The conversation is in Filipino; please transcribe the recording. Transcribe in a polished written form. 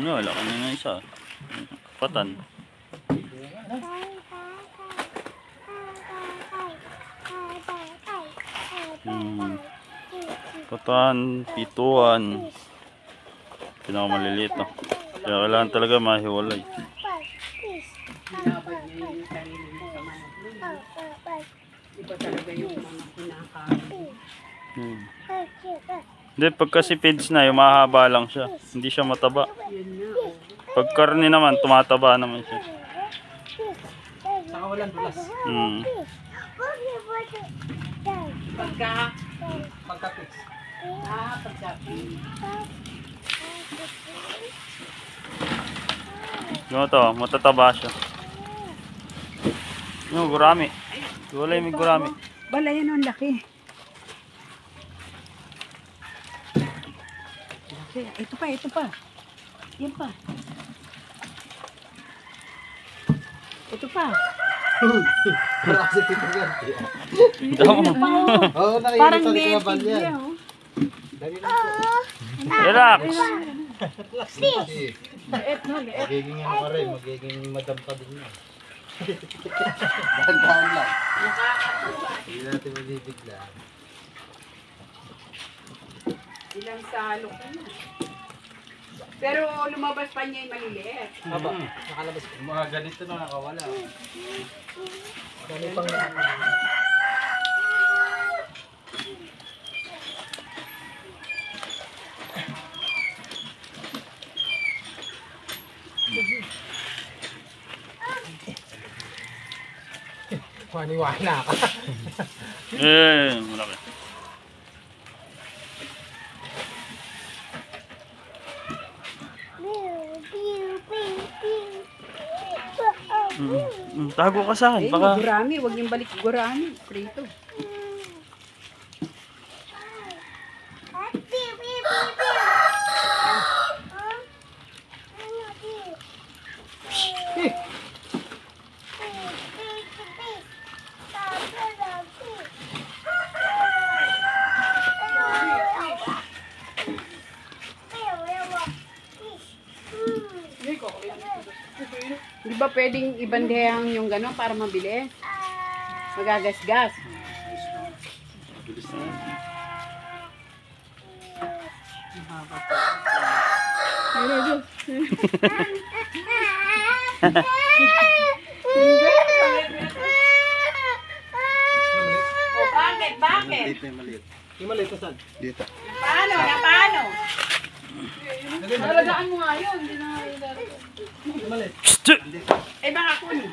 Ano, laki na nga isa. Patan. Patan, pituan. Pinakamaliliit, no? Kaya kailangan talaga mahiwalay. Nabad niya yung sarili niya sa manok. Iba talaga yung mga kinakain. Hindi, pag kasi feeds na, yung mahaba lang siya. Hindi siya mataba. Yun na, oh. Pag karne naman, tumataba naman siya. Saka walang dulas. Pagka-fix. Pagka-pin. Yung to, matataba siya. Yung gurami. Wala yung may gurami. Bala, yan ang laki. Ito pa, ito pa. Yan pa. Ito pa. Para kasi titigan. Damo. Oo, Parang nakikita sa native kabal yan. niya, oh. Dali lang po. Relax. Leet na, leet. Magiging ano ka rin, magiging madam ka din yan. Dahan-dahan lang. Hindi natin mabibigla. Ilang salo ko na. Pero lumabas pa niya yung maliliit. Aba, nakalabas ko. Mga ganito na nakawala. Dali pang maniwala ka. Malaki. Tago ka sa akin, Eh, baka... gurami. Huwag niyong balik gurami. Prito. Di ba pwedeng ibandehang yung gano'n para mabilis? Magagasgas. Bakit? Bakit? dito yung maliit. Yung maliit na saan? Dito. Paano? Na paano? Nalagaan mo nga yun, hindi na nga ilalagay. Yung maliit. Eh baka kunin.